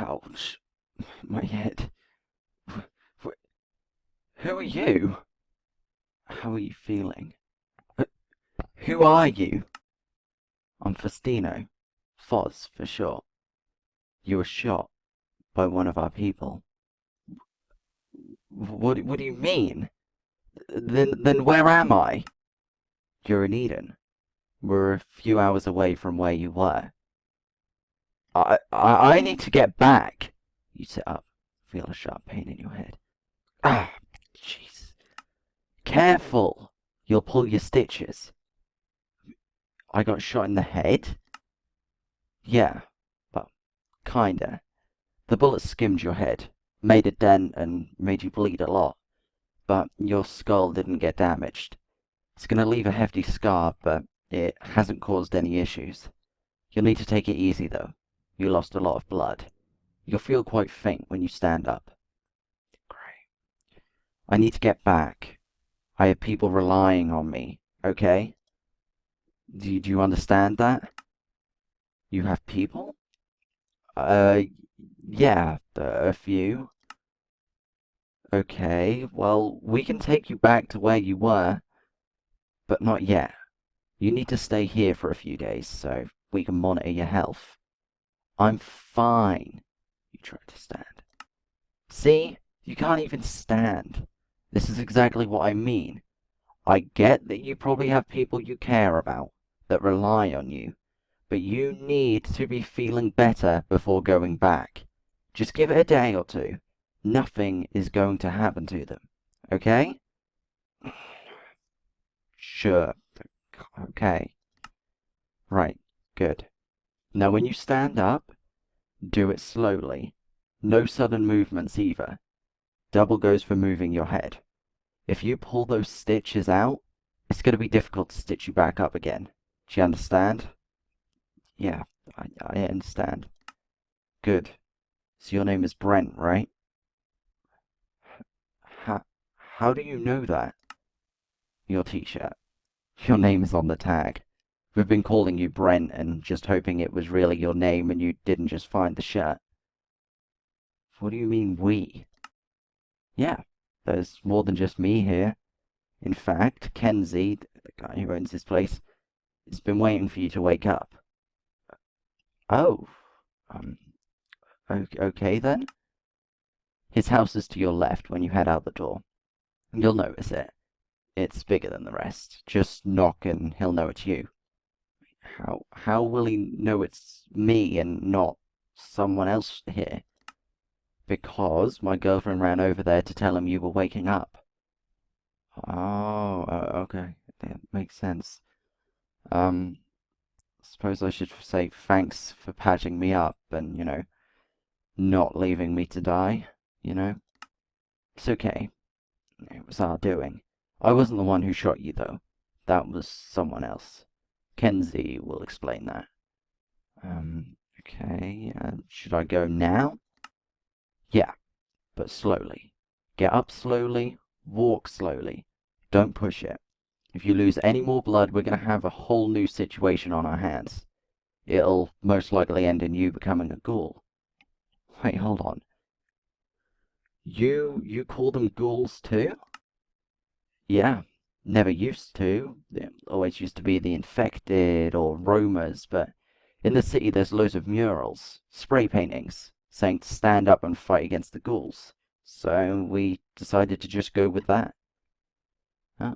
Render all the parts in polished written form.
Ouch. My head. Wh- Who are you? How are you feeling? Uh, Who are you? I'm Faustino. Foz, for short. You were shot by one of our people. What do you mean? Then where am I? You're in Eden. We're a few hours away from where you were. I need to get back. You sit up, feel a sharp pain in your head. Ah, jeez. Careful! You'll pull your stitches. I got shot in the head? Yeah, well, kinda. The bullet skimmed your head, made a dent, and made you bleed a lot. But your skull didn't get damaged. It's gonna leave a hefty scar, but it hasn't caused any issues. You'll need to take it easy, though. You lost a lot of blood. You'll feel quite faint when you stand up. Great. I need to get back. I have people relying on me, okay? Do you understand that? You have people? Uh, yeah, a few. Okay, well, we can take you back to where you were, but not yet. You need to stay here for a few days so we can monitor your health. I'm fine. You try to stand. See? You can't even stand. This is exactly what I mean. I get that you probably have people you care about that rely on you, but you need to be feeling better before going back. Just give it a day or two. Nothing is going to happen to them. Okay? Sure. Okay. Right. Good. Now when you stand up, do it slowly. No sudden movements either. Double goes for moving your head. If you pull those stitches out, it's going to be difficult to stitch you back up again. Do you understand? Yeah, I understand. Good. So your name is Brent, right? How, how do you know that? Your t-shirt. Your name is on the tag. We've been calling you Brent and just hoping it was really your name and you didn't just find the shirt. What do you mean, we? Yeah, there's more than just me here. In fact, Kenzie, the guy who owns this place, has been waiting for you to wake up. Oh, um, okay then. His house is to your left when you head out the door. You'll notice it. It's bigger than the rest. Just knock and he'll know it's you. How will he know it's me and not someone else here? Because my girlfriend ran over there to tell him you were waking up. Oh, okay. That makes sense. Um, suppose I should say thanks for patching me up and, not leaving me to die, you know? It's okay. It was our doing. I wasn't the one who shot you, though. That was someone else. Kenzie will explain that. Okay. Should I go now? Yeah, but slowly. Get up slowly, walk slowly. Don't push it. If you lose any more blood, we're going to have a whole new situation on our hands. It'll most likely end in you becoming a ghoul. Wait, hold on. You call them ghouls too? Yeah, never used to. They always used to be the infected or roamers, but in the city there's loads of murals, spray paintings, saying to stand up and fight against the ghouls. So we decided to just go with that. Oh,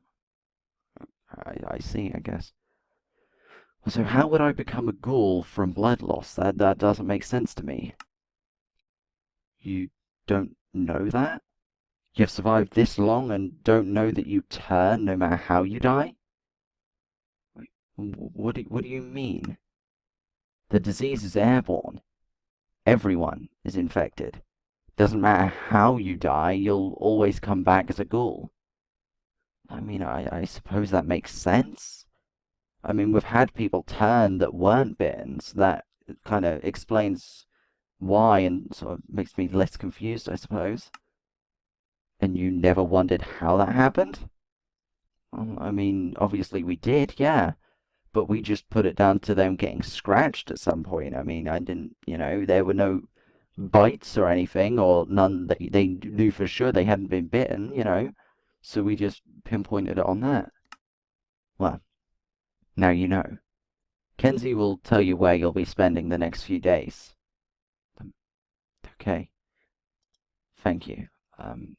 I see, I guess. So how would I become a ghoul from blood loss? That doesn't make sense to me. You don't know that? You've survived this long and don't know that you turn no matter how you die? Wait, what do you mean? The disease is airborne. Everyone is infected. Doesn't matter how you die, you'll always come back as a ghoul. I mean, I suppose that makes sense. I mean, we've had people turn that weren't bitten, so that kind of explains why and sort of makes me less confused, I suppose. And you never wondered how that happened? Well, I mean, obviously we did, yeah. But we just put it down to them getting scratched at some point. I mean, I didn't, there were no bites or anything, or none that they knew for sure they hadn't been bitten, so we just pinpointed it on that. Well, now you know. Kenzie will tell you where you'll be spending the next few days. Um, okay, thank you. Um,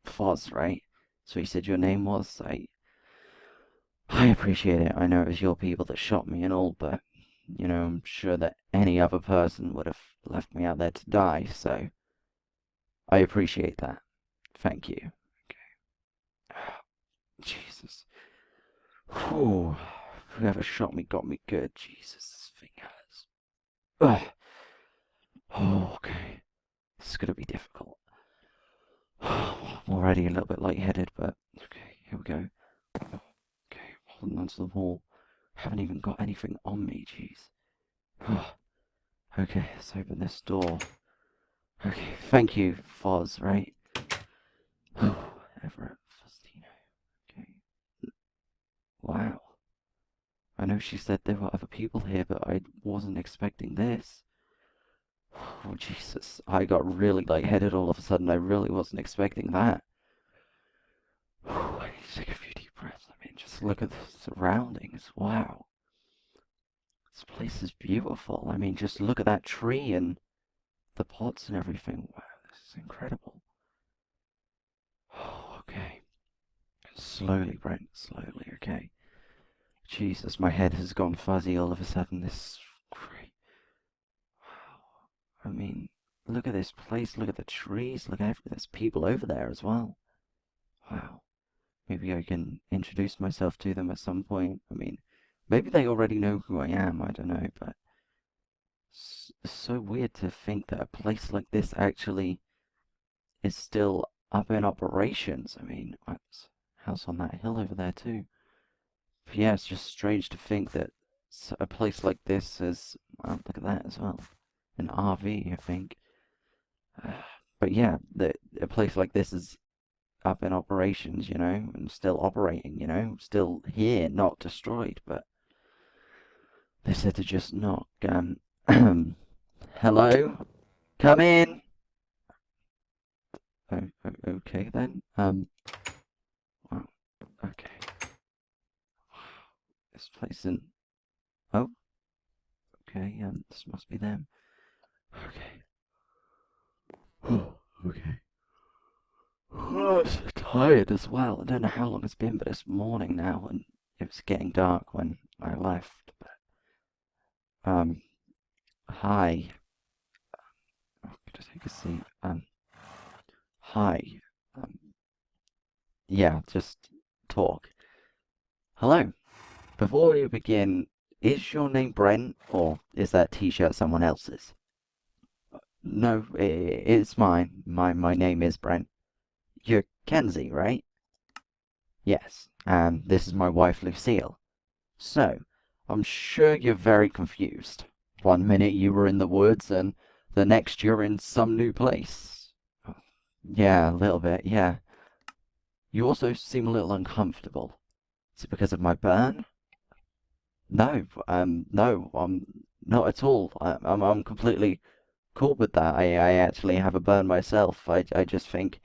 Foz, right? So you said your name was? I appreciate it. I know it was your people that shot me and all, but, I'm sure that any other person would have left me out there to die, so I appreciate that. Thank you. Okay. Jesus. Whew. Whoever shot me got me good. Jesus, this thing hurts. Ugh. Oh, okay. This is gonna be difficult. I'm already a little bit lightheaded, but okay, here we go. Okay, holding onto the wall. Haven't even got anything on me, jeez. Okay, let's open this door. Okay, thank you, Foz, right? Everett, Faustino. Okay. Wow. I know she said there were other people here, but I wasn't expecting this. Oh, Jesus. I got really lightheaded all of a sudden. I really wasn't expecting that. I need to take a few deep breaths. I mean, just look at the surroundings. Wow. This place is beautiful. I mean, just look at that tree and the pots and everything. Wow, this is incredible. Oh, okay. Slowly, Brent. Slowly, okay. Jesus, my head has gone fuzzy all of a sudden. This is great. Wow. I mean, look at this place. Look at the trees. Look at everything. There's people over there as well. Wow. Maybe I can introduce myself to them at some point. I mean, maybe they already know who I am. I don't know, but it's so weird to think that a place like this actually is still up in operations. I mean, it's a house on that hill over there too. But yeah, it's just strange to think that a place like this is. Well, look at that as well. An RV, I think. But yeah, a place like this is up in operations, and still operating, still here, not destroyed, but they said to just knock. Hello? Come in! Oh, okay then. Wow, okay. This place isn't. Oh, okay, this must be them. Okay. Okay. Oh, I'm so tired as well. I don't know how long it's been, but it's morning now, and it was getting dark when I left. But, hi. I'm gonna take a seat. Hi. Um, yeah, just talk. Hello. Before we begin, is your name Brent, or is that t-shirt someone else's? No, it's mine. My name is Brent. You're Kenzie, right? Yes. And this is my wife, Lucille. So, I'm sure you're very confused. One minute you were in the woods, and the next you're in some new place. Yeah, a little bit, yeah. You also seem a little uncomfortable. Is it because of my burn? No, no, not at all. I'm completely cool with that. I actually have a burn myself. I just think,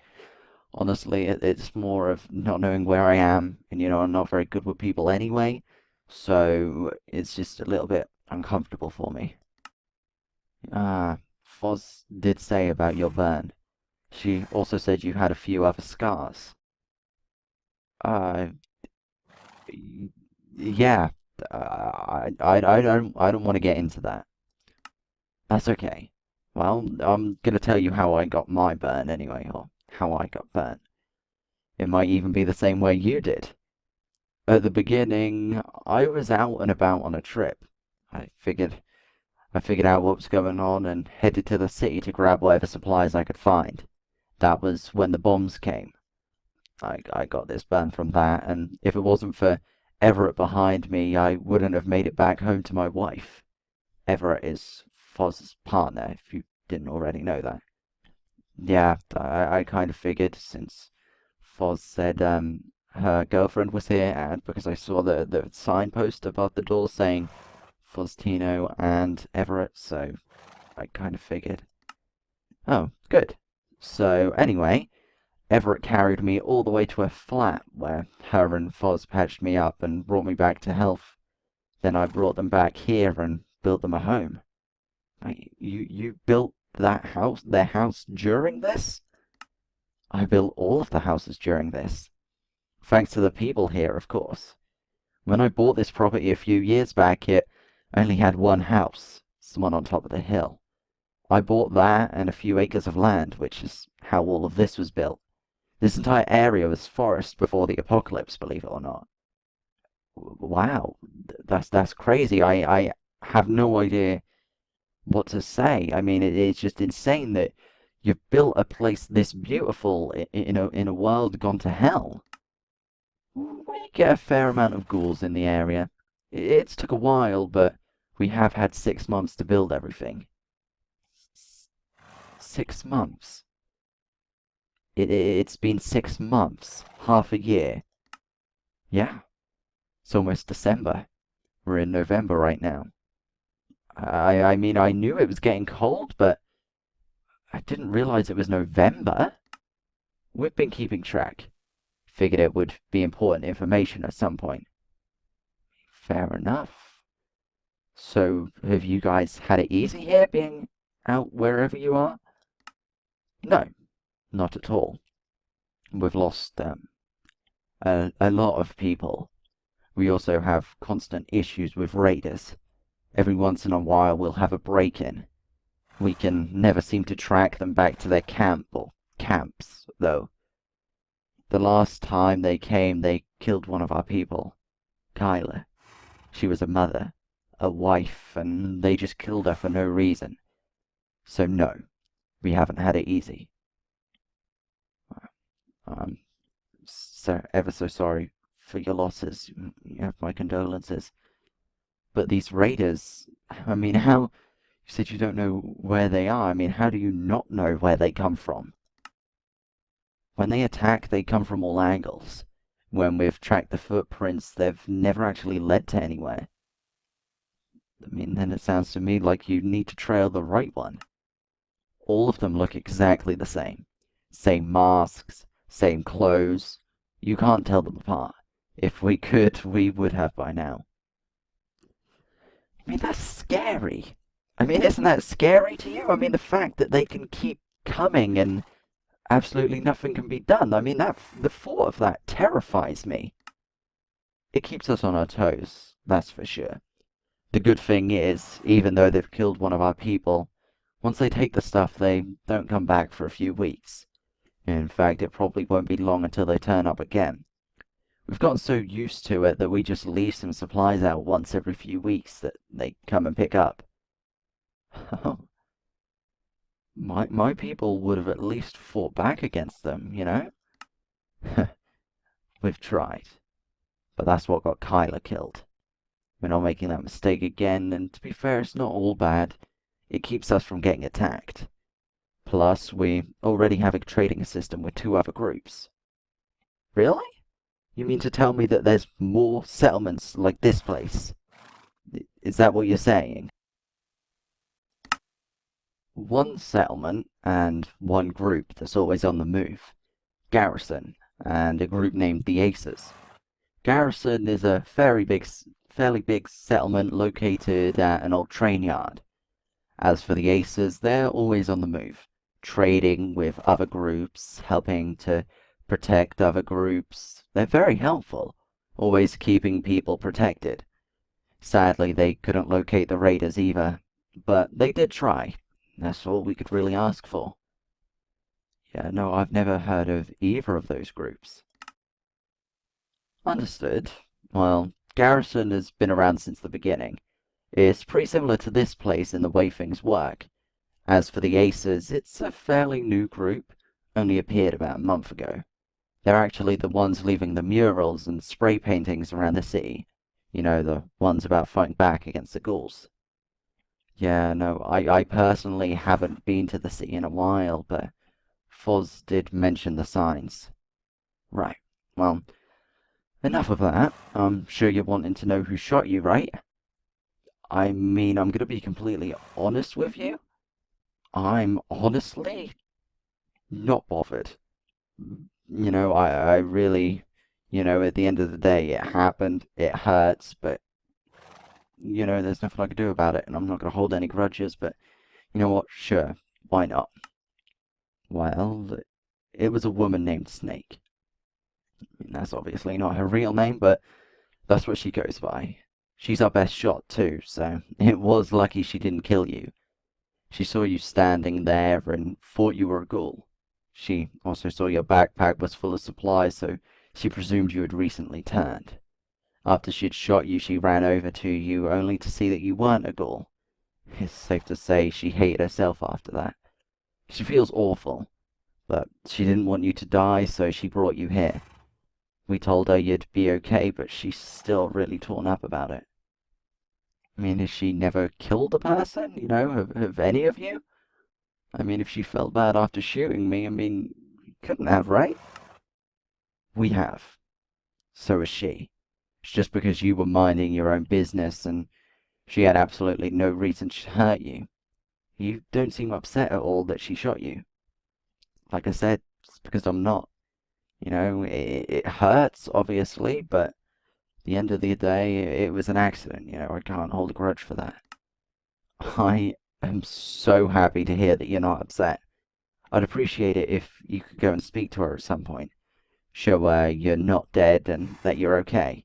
honestly, it's more of not knowing where I am, and I'm not very good with people anyway, so it's just a little bit uncomfortable for me. Foz did say about your burn. She also said you had a few other scars. Uh, yeah. I don't want to get into that. That's okay. Well, I'm gonna tell you how I got my burn anyway, or how I got burnt. It might even be the same way you did. At the beginning, I was out and about on a trip. I figured I figured out what was going on and headed to the city to grab whatever supplies I could find. That was when the bombs came. I got this burn from that, and if it wasn't for Everett behind me, I wouldn't have made it back home to my wife. Everett is Foz's partner, if you didn't already know that. Yeah, I kind of figured since Foz said her girlfriend was here, and because I saw the signpost above the door saying Faustino and Everett, so I kind of figured. Oh, good. So, anyway, Everett carried me all the way to her flat, where her and Foz patched me up and brought me back to health. Then I brought them back here and built them a home. You built their house during this? I built all of the houses during this. Thanks to the people here, of course. When I bought this property a few years back, it only had one house, the one on top of the hill. I bought that and a few acres of land, which is how all of this was built. This entire area was forest before the apocalypse, believe it or not. Wow, that's crazy. I have no idea what to say. I mean, it's just insane that you've built a place this beautiful in a world gone to hell. We get a fair amount of ghouls in the area. It's took a while, but we have had 6 months to build everything. 6 months? It's been 6 months. Half a year. Yeah. It's almost December. We're in November right now. I mean, I knew it was getting cold, but I didn't realize it was November. We've been keeping track. Figured it would be important information at some point. Fair enough. So, have you guys had it easy here, being out wherever you are? No, not at all. We've lost a lot of people. We also have constant issues with raiders. Every once in a while we'll have a break-in. We can never seem to track them back to their camp or camps, though. The last time they came, they killed one of our people, Kyla. She was a mother, a wife, and they just killed her for no reason. So no, we haven't had it easy. I'm ever so sorry for your losses. You have my condolences. But these raiders, I mean, how... You said you don't know where they are. I mean, how do you not know where they come from? When they attack, they come from all angles. When we've tracked the footprints, they've never actually led to anywhere. I mean, then it sounds to me like you need to trail the right one. All of them look exactly the same. Same masks, same clothes. You can't tell them apart. If we could, we would have by now. I mean, that's scary. I mean, isn't that scary to you? I mean, the fact that they can keep coming and absolutely nothing can be done. I mean, the thought of that terrifies me. It keeps us on our toes, that's for sure. The good thing is, even though they've killed one of our people, once they take the stuff, they don't come back for a few weeks. In fact, it probably won't be long until they turn up again. We've gotten so used to it that we just leave some supplies out once every few weeks that they come and pick up. My people would have at least fought back against them, you know? We've tried. But that's what got Kyla killed. We're not making that mistake again, and to be fair, it's not all bad. It keeps us from getting attacked. Plus, we already have a trading system with 2 other groups. Really? You mean to tell me that there's more settlements like this place? Is that what you're saying? One settlement and one group that's always on the move. Garrison, and a group named the Aces. Garrison is a fairly big settlement located at an old train yard. As for the Aces, they're always on the move, trading with other groups, helping to protect other groups. They're very helpful, always keeping people protected. Sadly, they couldn't locate the raiders either, but they did try. That's all we could really ask for. Yeah, no, I've never heard of either of those groups. Understood. Well, Garrison has been around since the beginning. It's pretty similar to this place in the way things work. As for the Aces, it's a fairly new group, only appeared about a month ago. They're actually the ones leaving the murals and spray paintings around the city. You know, the ones about fighting back against the ghouls. Yeah, no, I personally haven't been to the city in a while, but Foz did mention the signs. Right, well, enough of that. I'm sure you're wanting to know who shot you, right? I mean, I'm gonna be completely honest with you. I'm honestly not bothered. I really, at the end of the day, it happened, it hurts, but, there's nothing I can do about it, and I'm not going to hold any grudges, but you know what? Sure, why not? Well, it was a woman named Snake. That's obviously not her real name, but that's what she goes by. She's our best shot, too, so it was lucky she didn't kill you. She saw you standing there and thought you were a ghoul. She also saw your backpack was full of supplies, so she presumed you had recently turned. After she'd shot you, she ran over to you, only to see that you weren't a ghoul. It's safe to say she hated herself after that. She feels awful, but she didn't want you to die, so she brought you here. We told her you'd be okay, but she's still really torn up about it. I mean, has she never killed a person? Have any of you? I mean, if she felt bad after shooting me, I mean, couldn't have, right? We have. So has she. It's just because you were minding your own business and she had absolutely no reason to hurt you. You don't seem upset at all that she shot you. Like I said, it's because I'm not. It hurts, obviously, but at the end of the day, it was an accident. I can't hold a grudge for that. I am so happy to hear that you're not upset. I'd appreciate it if you could go and speak to her at some point. Show her you're not dead and that you're okay.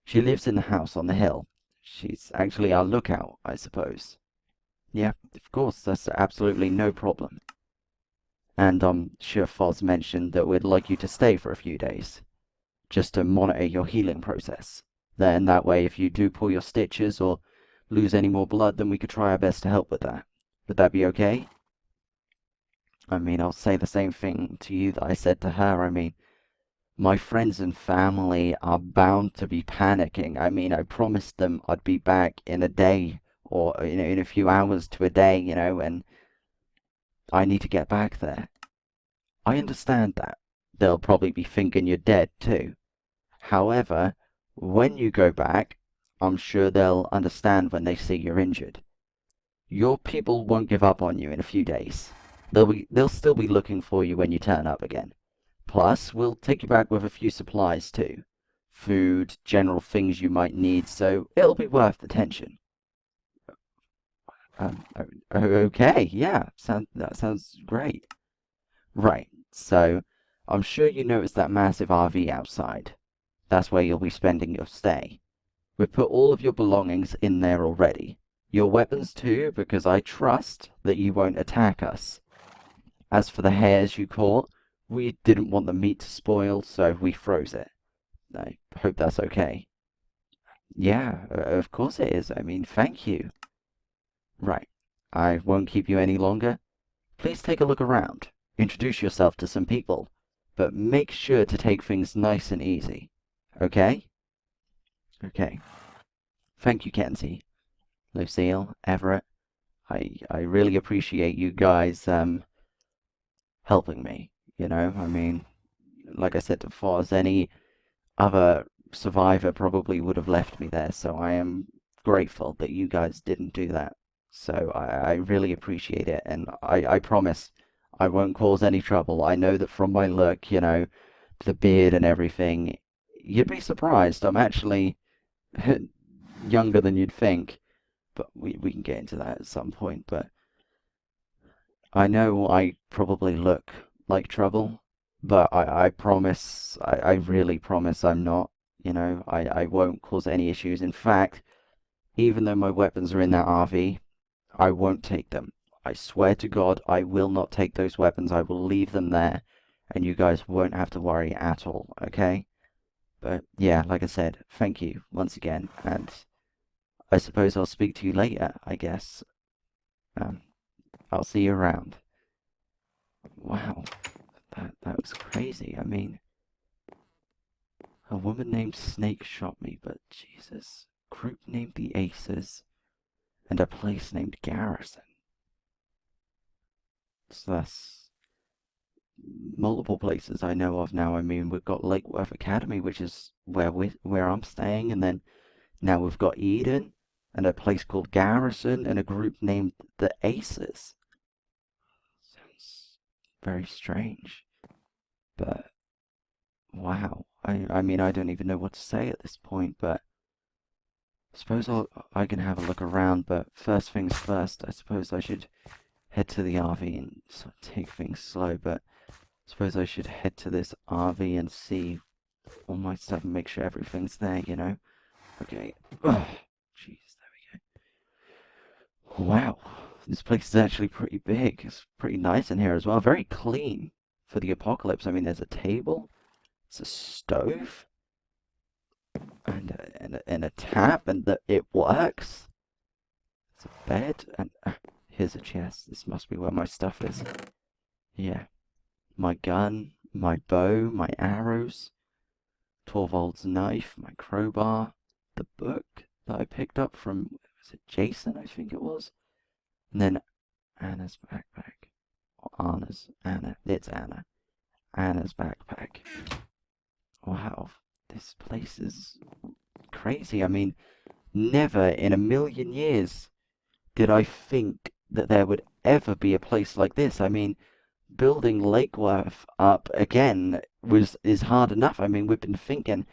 She lives in the house on the hill. She's actually our lookout, I suppose. Yeah, of course, that's absolutely no problem. And I'm sure Foz mentioned that we'd like you to stay for a few days, just to monitor your healing process. Then that way, if you do pull your stitches or lose any more blood, then we could try our best to help with that. Would that be okay? I mean, I'll say the same thing to you that I said to her. I mean, my friends and family are bound to be panicking. I mean, I promised them I'd be back in a day or, in a few hours to a day, and I need to get back there. I understand that. They'll probably be thinking you're dead too. However, when you go back, I'm sure they'll understand when they see you're injured. Your people won't give up on you in a few days. They'll still be looking for you when you turn up again. Plus, we'll take you back with a few supplies too. Food, general things you might need, so it'll be worth the tension. Okay, yeah, that sounds great. Right, so I'm sure you noticed that massive RV outside. That's where you'll be spending your stay. We've put all of your belongings in there already. Your weapons too, because I trust that you won't attack us. As for the hares you caught, we didn't want the meat to spoil, so we froze it. I hope that's okay. Yeah, of course it is. I mean, thank you. Right. I won't keep you any longer. Please take a look around. Introduce yourself to some people. But make sure to take things nice and easy. Okay? Okay. Thank you, Kenzie. Lucille, Everett. I really appreciate you guys, helping me. I mean, like I said to Foz, any other survivor probably would have left me there, so I am grateful that you guys didn't do that. So I really appreciate it, and I promise I won't cause any trouble. I know that from my look, the beard and everything, you'd be surprised. I'm actually younger than you'd think, but we can get into that at some point. But I know I probably look like trouble, but I promise, I really promise I'm not. I won't cause any issues. In fact, even though my weapons are in that RV, I won't take them. I swear to God, I will not take those weapons. I will leave them there, and you guys won't have to worry at all, okay? But yeah, like I said, thank you once again, and I suppose I'll speak to you later, I guess. Um, I'll see you around. Wow, that was crazy. I mean, a woman named Snake shot me, but Jesus. Group named the Aces, and a place named Garrison. So that's multiple places I know of now. I mean, we've got Lake Worth Academy, which is where I'm staying, and then now we've got Eden, and a place called Garrison, and a group named the Aces. very strange. But, wow. I mean, I don't even know what to say at this point, but I suppose I can have a look around, but first things first, I suppose I should head to the RV and sort of take things slow, but I suppose I should head to this RV and see all my stuff and make sure everything's there, you know? Okay. Ugh. Jeez, there we go. Wow. This place is actually pretty big. It's pretty nice in here as well. Very clean for the apocalypse. I mean, there's a table, there's a stove, and a tap, and it works. There's a bed, and here's a chest. This must be where my stuff is. Yeah. My gun, my bow, my arrows, 12-volts knife, my crowbar, the book that I picked up from, was it Jason, I think it was? And then Anna's backpack. Or Anna's. Anna. It's Anna. Anna's backpack. Wow. This place is crazy. I mean, never in a million years did I think that there would ever be a place like this. I mean, building Lake Worth up again is hard enough. I mean, we've been thinking,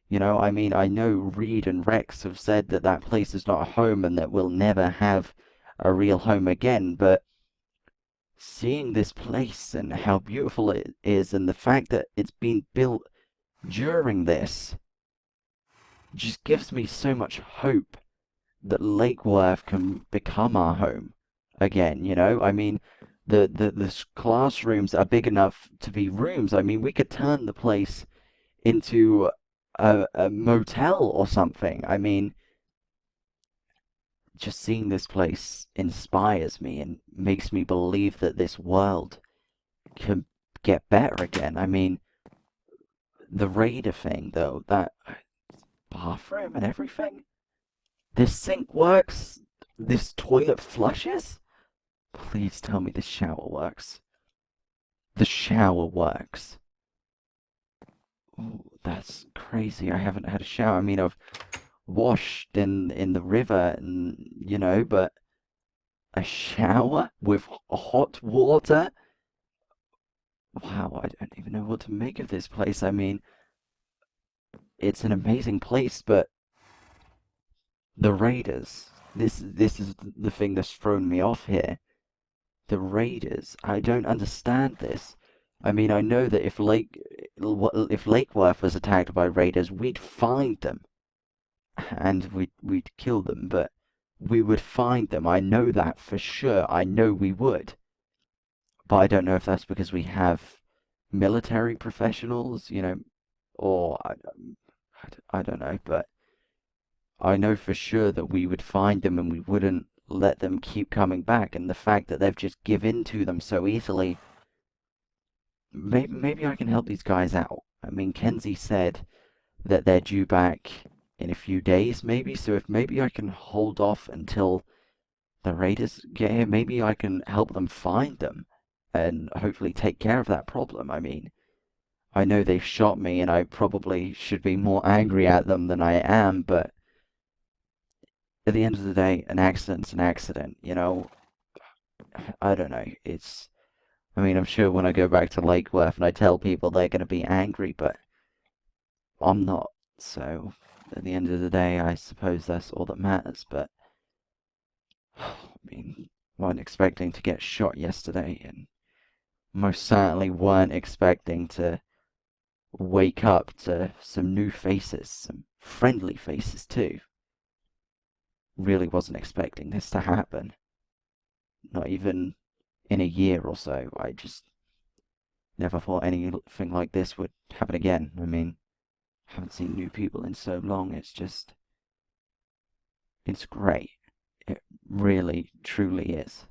you know, I mean, I know Reed and Rex have said that that place is not a home and that we'll never have a real home again, but seeing this place and how beautiful it is and the fact that it's been built during this just gives me so much hope that Lake Worth can become our home again, you know? I mean, the classrooms are big enough to be rooms. I mean, we could turn the place into a motel or something. I mean, just seeing this place inspires me and makes me believe that this world can get better again. I mean, the Raider thing, though, that bathroom and everything, this sink works, this toilet flushes. Please tell me this shower works. The shower works. Oh, that's crazy. I haven't had a shower. I mean, I've washed in the river, and you know, but a shower with hot water? Wow, I don't even know what to make of this place. I mean, it's an amazing place, but the Raiders. This is the thing that's thrown me off here. The Raiders. I don't understand this. I mean, I know that if Lake Worth was attacked by Raiders, we'd find them and we'd kill them, but we would find them. I know that for sure. I know we would. But I don't know if that's because we have military professionals, you know, or I don't know, but I know for sure that we would find them and we wouldn't let them keep coming back. And the fact that they've just given to them so easily, maybe I can help these guys out. I mean, Kenzie said that they're due back in a few days, maybe. So if maybe I can hold off until the Raiders get here, maybe I can help them find them and hopefully take care of that problem. I mean, I know they've shot me and I probably should be more angry at them than I am, but at the end of the day, an accident's an accident, you know? I don't know. I mean, I'm sure when I go back to Lake Worth and I tell people, they're going to be angry, but I'm not. So, at the end of the day, I suppose that's all that matters, but I mean, weren't expecting to get shot yesterday, and most certainly weren't expecting to wake up to some new faces, some friendly faces too. Really wasn't expecting this to happen. Not even in a year or so. I just never thought anything like this would happen again. I mean, I haven't seen new people in so long. It's great. It really, truly is.